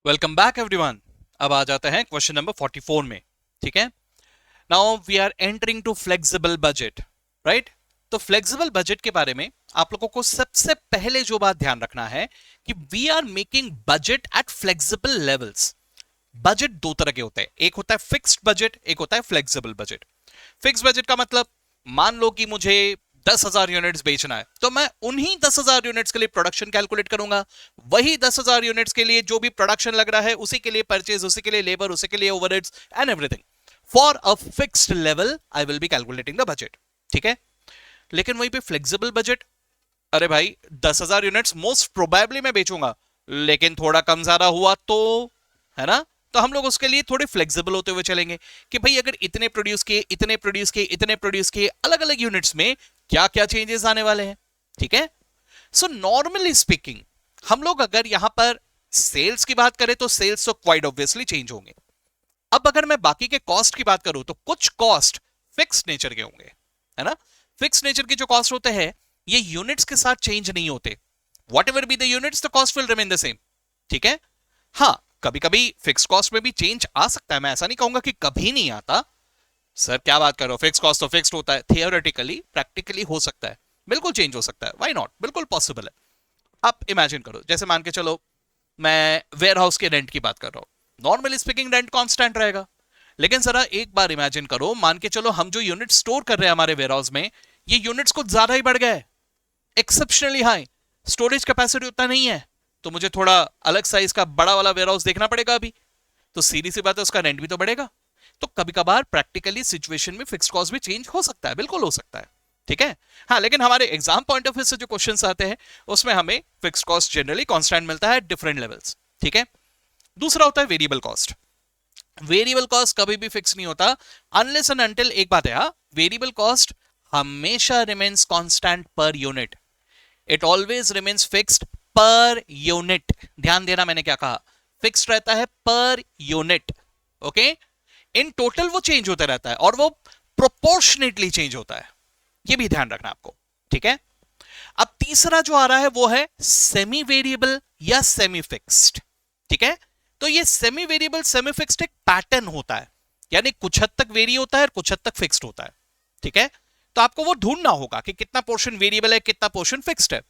Welcome back everyone. अब आ जाते हैं क्वेश्चन नंबर 44 में। ठीक है, now we are entering to flexible budget, right. तो फ्लेक्सिबल बजट के बारे में आप लोगों को सबसे पहले जो बात ध्यान रखना है कि we are making budget at flexible levels. Budget दो तरह के होते हैं, एक होता है फिक्स्ड बजट, एक होता है फ्लेक्सिबल बजट। फिक्स बजट का मतलब, मान लो कि मुझे 10,000 यूनिट्स बेचना है, तो मैं उन्हीं 10,000 यूनिट्स के लिए प्रोडक्शन कैलकुलेट करूंगा। वही 10,000 यूनिट्स के लिए जो भी प्रोडक्शन लग रहा है, उसी के लिए परचेज, उसी के लिए लेबर, उसी के लिए overheads and everything for a fixed level I will be calculating the budget. ठीक है, लेकिन वहीं पे फ्लेक्सिबल बजट, अरे भाई 10,000 यूनिट्स मोस्ट प्रोबेबली मैं बेचूंगा, लेकिन थोड़ा कम ज्यादा हुआ तो, है ना। तो हम लोग उसके लिए थोड़े फ्लेक्सिबल होते हुए चलेंगे कि भाई अगर इतने प्रोड्यूस किए, इतने प्रोड्यूस किए, इतने प्रोड्यूस किए, अलग अलग यूनिट्स में क्या क्या चेंजेस आने वाले हैं। ठीक है, सो नॉर्मली स्पीकिंग हम लोग अगर यहां पर सेल्स की बात करें तो सेल्स तो क्वाइट ऑब्वियसली चेंज होंगे। अब अगर मैं बाकी के कॉस्ट की बात करूं तो कुछ कॉस्ट फिक्स नेचर के होंगे, है ना। फिक्स नेचर के जो कॉस्ट होते हैं ये यूनिट्स के साथ चेंज नहीं होते। What ever be the units the cost will remain the same. ठीक है, हाँ कभी कभी फिक्स कॉस्ट में भी चेंज आ सकता है, मैं ऐसा नहीं कहूंगा कि कभी नहीं आता। सर क्या बात कर रहे हो, फिक्स कॉस्ट तो फिक्स्ड होता है। थियोरेटिकली प्रैक्टिकली हो सकता है, बिल्कुल चेंज हो सकता है, व्हाई नॉट, बिल्कुल पॉसिबल है। आप इमेजिन करो, जैसे मान के चलो मैं वेयर हाउस के रेंट की बात कर रहा हूं, नॉर्मली स्पीकिंग रेंट कांस्टेंट रहेगा। लेकिन जरा एक बार इमेजिन करो, मान के चलो हम जो यूनिट स्टोर कर रहे हैं हमारे वेयर हाउस में, ये यूनिट्स कुछ ज्यादा ही बढ़ गए, एक्सेप्शनली हाई, स्टोरेज कैपेसिटी उतना नहीं है, तो मुझे थोड़ा अलग साइज का बड़ा वाला वेयर हाउस देखना पड़ेगा अभी। तो सीधी सी बात है, उसका रेंट भी तो बढ़ेगा। तो कभी कभार प्रैक्टिकली सिचुएशन में फिक्स कॉस्ट भी चेंज हो सकता है, बिल्कुल हो सकता है। ठीक है, हाँ लेकिन हमारे एग्जाम पॉइंट ऑफ व्यू से जो क्वेश्चंस आते हैं उसमें हमें फिक्स कॉस्ट जनरली कांस्टेंट मिलता है डिफरेंट लेवल्स। ठीक है, दूसरा होता है वेरिएबल कॉस्ट। वेरिएबल कॉस्ट कभी भी फिक्स नहीं होता अनलेस एंड अनटिल, एक बात है हाँ, वेरिएबल कॉस्ट हमेशा remains constant per unit, it always remains fixed per unit. ध्यान देना मैंने क्या कहा, फिक्स्ड रहता है per unit. Okay, in total वो चेंज होता रहता है और वो प्रोपोर्शनेटली चेंज होता है, ये भी ध्यान रखना आपको। ठीक है, अब तीसरा जो आ रहा है वो है सेमी वेरिएबल या सेमी फिक्स्ड। ठीक है, तो ये सेमी वेरिएबल सेमी फिक्स्ड एक पैटर्न होता है, यानी कुछ हद तक वेरी होता है और कुछ हद तक फिक्स्ड होता है। ठीक है, तो आपको वो ढूंढना होगा कि कितना पोर्शन वेरिएबल है, कितना पोर्शन फिक्स्ड है।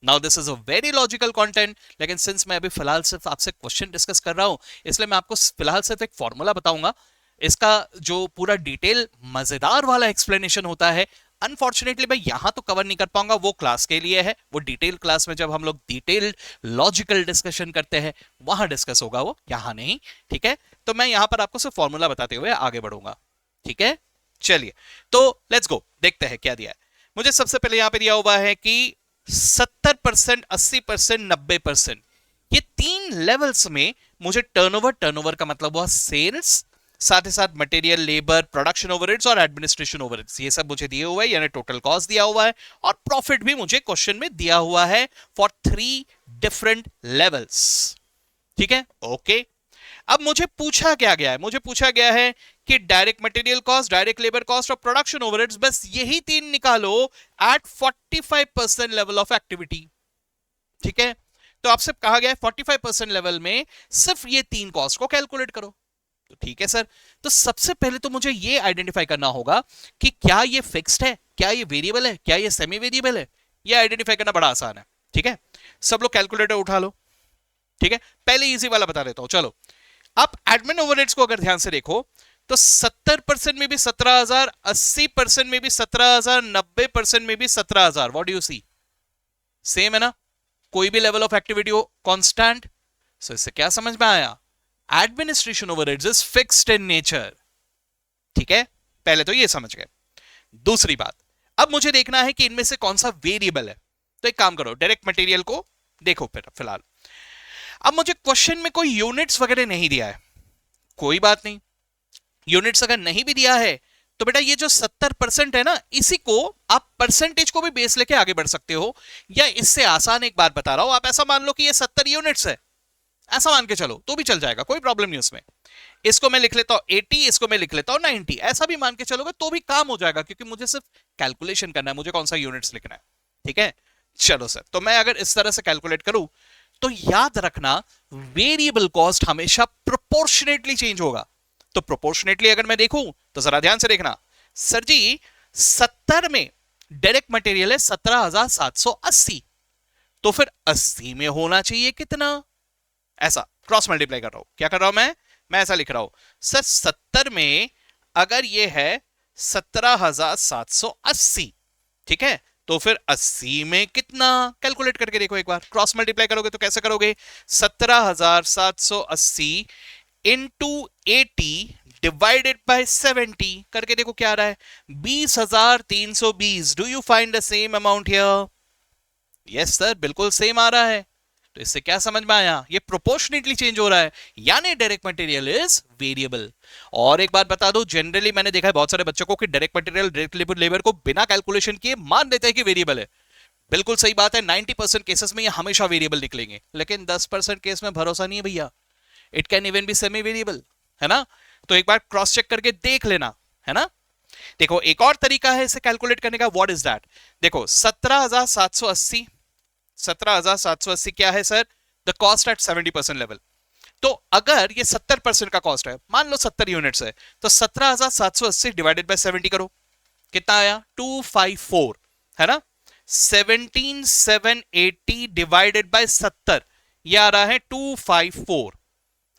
Now this is a very logical content, लेकिन सिंस मैं अभी फिलहाल सिर्फ आपसे क्वेश्चन डिस्कस कर रहा हूं, इसलिए मैं आपको फिलहाल सिर्फ एक फॉर्मूला बताऊंगा। इसका जो पूरा डिटेल मजेदार वाला एक्सप्लेनेशन होता है, अनफॉर्चुनेटली मैं यहां तो कवर नहीं कर पाऊंगा, वो क्लास के लिए है, वो डिटेल क्लास में जब हम लोग डिटेल्ड लॉजिकल डिस्कशन करते हैं वहां डिस्कस होगा, वो यहां नहीं। ठीक है, तो मैं यहां पर आपको सिर्फ फॉर्मूला बताते हुए आगे बढ़ूंगा। ठीक है, चलिए, तो लेट्स गो, देखते हैं क्या दिया है मुझे। सबसे पहले यहां पे दिया हुआ है कि 70%, 80%, 90%, ये तीन लेवल्स में मुझे टर्नओवर, टर्नओवर का मतलब हुआ सेल्स, साथ ही साथ मटेरियल, लेबर, प्रोडक्शन ओवरहेड्स और एडमिनिस्ट्रेशन ओवरहेड्स, ये सब मुझे दिए हुए हैं, यानी टोटल कॉस्ट दिया हुआ है, और प्रॉफिट भी मुझे क्वेश्चन में दिया हुआ है फॉर 3 डिफरेंट लेवल्स। ठीक है, ओके। अब मुझे पूछा क्या गया है, मुझे पूछा गया है कि direct material cost, direct labour cost और प्रोडक्शन ओवरहेड्स, बस यही तीन निकालो एट 45% लेवल ऑफ एक्टिविटी। ठीक है, तो आपसे कहा गया है 45% लेवल में सिर्फ ये तीन कॉस्ट को कैलकुलेट करो। तो ठीक है सर, तो सबसे पहले तो मुझे ये आइडेंटिफाई करना होगा कि क्या ये फिक्स्ड है, क्या ये वेरिएबल है, क्या ये सेमी वेरिएबल है। ये आइडेंटिफाई करना बड़ा आसान है। ठीक है, सब लोग कैलकुलेटर उठा लो। ठीक है, पहले इजी वाला बता देता हूं, चलो। आप एडमिन ओवरहेड्स को अगर ध्यान से देखो तो 70% में भी 17,000, 80% में भी 17,000, 90% में भी 17,000, what do you see, same है ना। कोई भी लेवल ऑफ एक्टिविटी हो कांस्टेंट। सो इससे क्या समझ में आया, administration overheads is fixed in nature. ठीक है, पहले तो ये समझ गए। दूसरी बात, अब मुझे देखना है कि इनमें से कौन सा वेरिएबल है। तो एक काम करो, डायरेक्ट मटेरियल को देखो फिलहाल। अब मुझे क्वेश्चन में कोई यूनिट्स वगैरह नहीं दिया है, कोई बात नहीं। यूनिट्स अगर नहीं भी दिया है तो बेटा ये जो 70% है ना, इसी को आप परसेंटेज को भी बेस लेके आगे बढ़ सकते हो। या इससे आसान एक बात बता रहा हूं, आप ऐसा मान लो कि ये 70 यूनिट्स है, ऐसा मान के चलो तो भी चल जाएगा, कोई प्रॉब्लम नहीं उसमें। इसको मैं लिख लेता हूं 80, इसको मैं लिख लेता हूं 90, ऐसा भी मान के चलोगे तो भी काम हो जाएगा, क्योंकि मुझे सिर्फ कैलकुलेशन करना है, मुझे कौन सा यूनिट्स लिखना है। ठीक है, चलो सर, तो मैं अगर इस तरह से कैलकुलेट करूं तो याद रखना वेरिएबल कॉस्ट हमेशा प्रोपोर्शनेटली चेंज होगा। तो प्रोपोर्शनेटली अगर मैं देखूं तो जरा ध्यान से देखना, सर जी 70 में डायरेक्ट मटेरियल है 17,780, तो फिर 80 में होना चाहिए कितना, ऐसा क्रॉस मल्टीप्लाई कर रहा हूं। क्या कर रहा हूं मैं ऐसा लिख रहा हूं, सर 70 में अगर ये है 17,780, ठीक है, तो फिर 80 में कितना, कैलकुलेट करके देखो एक बार, क्रॉस मल्टीप्लाई करोगे तो कैसे करोगे, 17,780 इंटू 80 डिवाइडेड बाय 70 करके देखो क्या आ रहा है, 20,320। Do you find the same amount here? Yes sir, बिल्कुल सेम आ रहा है। तो इससे क्या समझ में आया, ये प्रोपोर्शनेटली चेंज हो रहा है, यानी डायरेक्ट मटेरियल इज वेरिएबल। और एक बात बता दो, जनरली मैंने देखा है बहुत सारे बच्चों को कि डायरेक्ट मटेरियल डायरेक्ट लेबर को बिना कैलकुलेशन किए मान लेते हैं कि वेरिएबल है। बिल्कुल सही बात है, 90% केसेस में ये हमेशा वेरिएबल निकलेंगे, लेकिन 10% केस में भरोसा नहीं है भैया, it can even be semi variable, है ना। तो एक बार क्रॉस चेक करके देख लेना, है ना। देखो एक और तरीका है इसे कैलकुलेट करने का, व्हाट इज दैट, देखो 17,780 क्या है sir, the cost at 70% level. तो अगर ये 70% का कॉस्ट है, मान लो 70 यूनिट्स है, तो 17,780 डिवाइडेड बाय 70 करो, कितना आया 254, है ना। 17,780 डिवाइडेड बाय 70, ये आ रहा है 254,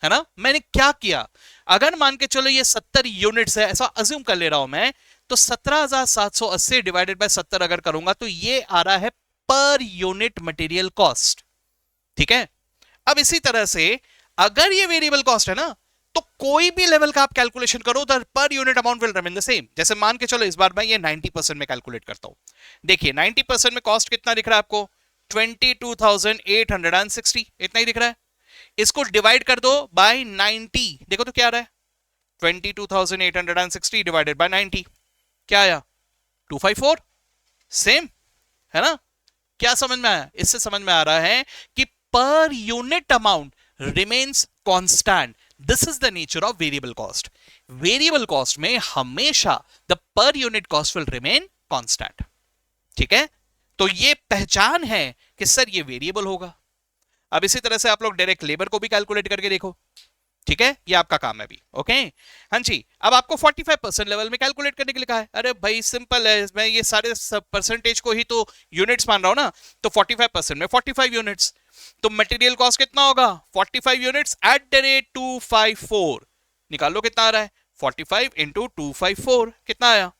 है ना। मैंने क्या किया, अगर मान के चलो ये 70 यूनिट्स है, ऐसा अज्यूम कर ले रहा हूं मैं, तो 17,780 डिवाइडेड बाय 70 अगर करूंगा तो ये आ रहा है पर यूनिट मटेरियल कॉस्ट, ठीक है। अब इसी तरह से अगर ये वेरिएबल कॉस्ट है ना, तो कोई भी लेवल का आप कैलकुलेशन करो तो per unit amount will remain the same. जैसे मान के चलो इस बार मैं ये 90% में कैलकुलेट करता हूं, देखिए 90% में कॉस्ट कितना दिख रहा है आपको, 22,860, इतना ही दिख रहा है। इसको डिवाइड कर दो बाय 90, देखो तो क्या आ रहा है, 22,860 डिवाइडेड बाय 90 क्या आया, 254, सेम, है ना। क्या समझ में आया, इससे समझ में आ रहा है कि per unit amount remains constant. This is the nature of variable cost. Variable cost में हमेशा the per unit cost will remain constant, ठीक है। तो ये पहचान है कि सर ये वेरिएबल होगा। अब इसी तरह से आप लोग डायरेक्ट लेबर को भी कैलकुलेट करके देखो, ठीक है, ये आपका काम है भी, ओके। हाँ जी, अब आपको 45% लेवल में कैलकुलेट करने के लिए कहा है। अरे भाई सिंपल है, मैं ये सारे परसेंटेज को ही तो यूनिट्स मान रहा हूं ना, तो 45% में 45 यूनिट्स, तो मटेरियल कॉस्ट कितना होगा, 45 यूनिट्स एट द रेट 254, निकाल लो कितना आ रहा है, 45 इंटू 254 कितना आया,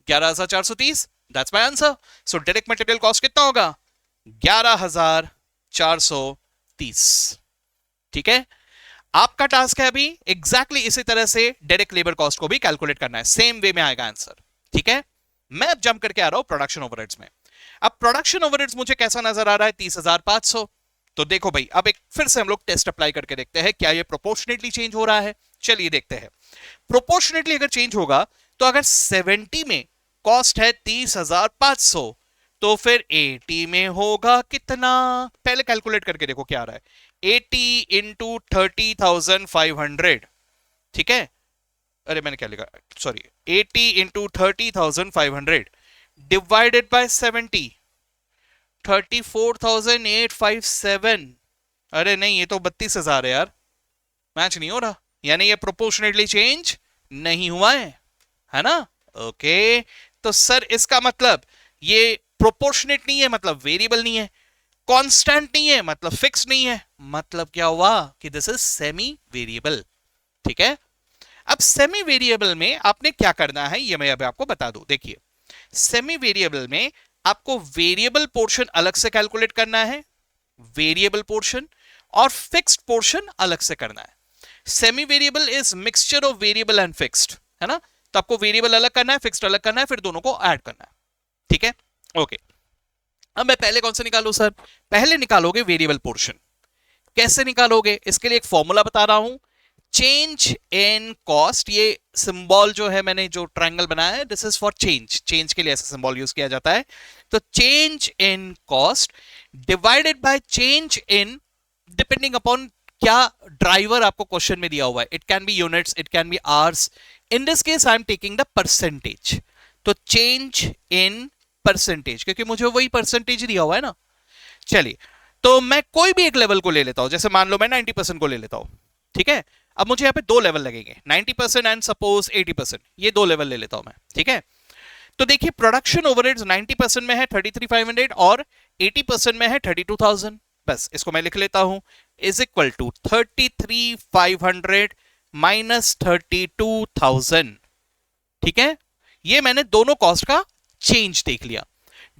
11,430, that's my answer. So direct material cost कितना होगा, 11,430, ठीक है। आपका टास्क है अभी एग्जैक्टली इसी तरह से डायरेक्ट लेबर कॉस्ट को भी कैलकुलेट करना है, सेम वे में आएगा आंसर, ठीक है। मैं अब जंप करके आ रहा हूं प्रोडक्शन ओवरहेड्स में। अब प्रोडक्शन ओवरहेड्स मुझे कैसा नजर आ रहा है, 30,500। तो देखो भाई, अब एक फिर से हम लोग टेस्ट अप्लाई करके देखते हैं क्या ये प्रोपोर्शनेटली चेंज हो रहा है। चलिए देखते हैं, प्रोपोर्शनेटली अगर चेंज होगा तो अगर 70 में कॉस्ट है 30,500, तो फिर 80 में होगा कितना, पहले कैलकुलेट करके देखो क्या आ रहा है, 80 इंटू 30,500, ठीक है। अरे मैंने क्या लिखा, सॉरी, 80 इंटू 30,500 डिवाइडेड बाय 70, 34,857। अरे नहीं, ये तो 32,000 है यार, मैच नहीं हो रहा, यानी ये प्रोपोर्शनेटली चेंज नहीं हुआ है ना। ओके, तो सर इसका मतलब ये प्रोपोर्शनेट नहीं है, मतलब वेरिएबल नहीं है, कांस्टेंट नहीं है, मतलब फिक्स नहीं है, मतलब क्या हुआ कि दिस इज सेमी वेरिएबल, ठीक है। अब सेमी वेरिएबल में आपने क्या करना है ये मैं अभी आपको बता दूं। देखिए, सेमी वेरिएबल में आपको वेरिएबल पोर्शन अलग से कैलकुलेट करना है, वेरिएबल पोर्शन, और फिक्स्ड पोर्शन अलग से करना है। Semi variable is mixture of variable and fixed, है ना। तो आपको वेरिएबल अलग करना है, फिक्स्ड अलग करना है, फिर दोनों को ऐड करना है, ठीक है। ओके, अब मैं पहले कौन सा निकालू सर, पहले निकालोगे वेरिएबल पोर्शन। कैसे निकालोगे, इसके लिए एक फॉर्मूला बता रहा हूं, चेंज इन कॉस्ट। ये सिंबल जो है मैंने जो ट्रायंगल बनाया है, this is for change, change के लिए ऐसा सिंबल यूज किया जाता है। तो change in cost divided by change in, depending upon क्या ड्राइवर आपको क्वेश्चन में दिया हुआ है, it can be units, it can be hours, in this case I am taking the percentage. तो चेंज इन परसेंटेज, क्योंकि मुझे वही परसेंटेज दिया हुआ है ना। चलिए, तो मैं कोई भी एक लेवल को ले लेता हूं, जैसे मान लो मैं 90% को ले लेता हूं, ठीक है। अब मुझे यहाँ पे दो लेवल लगेंगे, 90% एंड सपोज 80%, ये दो लेवल ले लेता हूं मैं, ठीक है। तो देखिए प्रोडक्शन ओवरहेड्स 90% में है 33,500 और 80% में है 32,000। बस इसको मैं लिख लेता हूं, इज इक्वल टू 33,500 माइनस 32,000, ठीक है। ये मैंने दोनों कॉस्ट का चेंज देख लिया,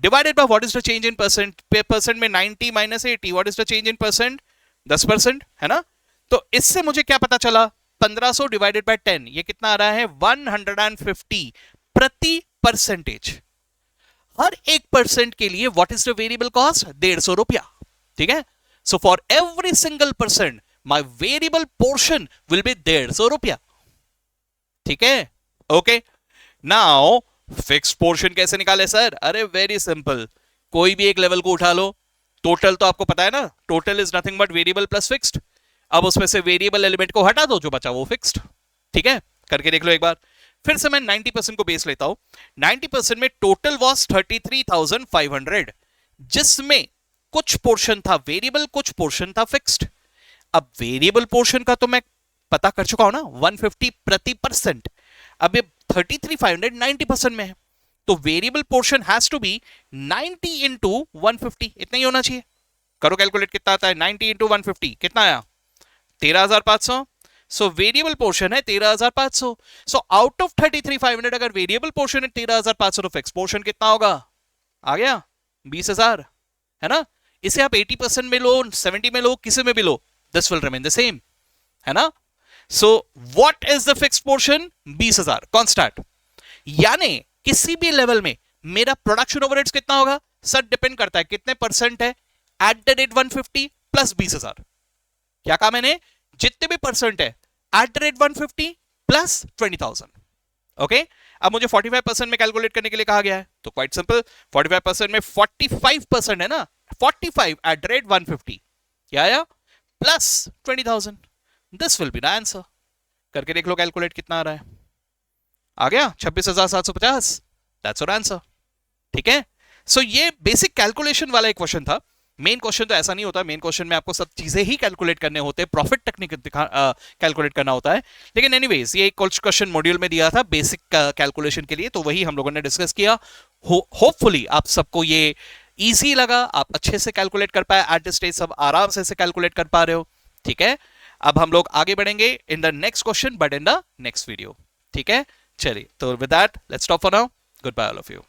divided by what is the change in percent. Percent में 90 minus 80, what is the change in percent, 10%, है ना। तो इससे मुझे क्या पता चला, 1500 डिवाइडेड बाय 10, ये कितना आ रहा है 150 प्रति परसेंटेज। हर 1% के लिए what is the variable cost, 150 रुपया, ठीक है। So for every single percent my variable portion will be 150 रुपया, ठीक है। ओके, नाउ फिक्स पोर्शन कैसे निकाले सर? अरे वेरी सिंपल, कोई भी एक लेवल को उठा लो, टोटल तो आपको पता है ना, total is nothing but variable plus fixed. अब उसमें से वेरिएबल एलिमेंट को हटा दो, जो बचा वो फिक्स्ड, ठीक है। करके देख लो एक बार। फिर से मैं 90% को बेस लेता हूं, 90% में टोटल वॉज 33,500, जिसमें कुछ पोर्शन था वेरिएबल, कुछ पोर्शन था फिक्स्ड। अब वेरिएबल पोर्शन का तो मैं पता कर चुका हूं ना, 150 प्रति परसेंट। अब ये 33,500 90% में है, तो variable portion has to be 90 into 150, इतना ही होना चाहिए। करो कैलकुलेट, कितना आता है 90 इंटू 150, कितना आया 13,500। सो वेरिएबल पोर्शन है 13,500। सो आउट ऑफ 33,500 अगर वेरिएबल पोर्शन है 13,500, तो फिक्स पोर्शन कितना होगा, आ गया 20,000, है ना। इसे आप 80% में लो, 70 में लो, किसी में भी लो, this will remain the same, है ना। So what is the fixed portion, 20,000 constant. यानी किसी भी लेवल में मेरा प्रोडक्शन ओवरहेड्स कितना होगा सर, डिपेंड करता है कितने परसेंट है, एट द रेट 150 प्लस 20,000। क्या कहा मैंने, जितने भी परसेंट है at the rate 150 plus 20,000। Okay, अब मुझे 45% में कैलकुलेट करने के लिए कहा गया है, तो क्वाइट सिंपल, 45% में 45% है ना, 45 एट द रेट 150, क्या आया plus 20,000, this will be the answer. करके देख लो कैलकुलेट कितना आ रहा है, आ गया 26,750, दैट्स आवर आंसर, ठीक है। सो ये बेसिक कैलकुलेशन वाला एक क्वेश्चन था। मेन क्वेश्चन तो ऐसा नहीं होता, मेन क्वेश्चन में आपको सब चीजें ही कैलकुलेट करने होते हैं, प्रॉफिट टेक्निक कैलकुलेट करना होता है। लेकिन एनीवेज ये एक क्वेश्चन मॉड्यूल में दिया था बेसिक कैलकुलेशन के लिए, तो वही हम लोगों ने डिस्कस किया। होपफुली आप सबको ये इजी लगा, आप अच्छे से कैलकुलेट कर पाए एट द स्टेज, सब आराम से कैलकुलेट कर पा रहे हो, ठीक है। अब हम लोग आगे बढ़ेंगे in the next question but in the next video, ठीक है। चलिए, तो with that let's stop for now, goodbye all of you.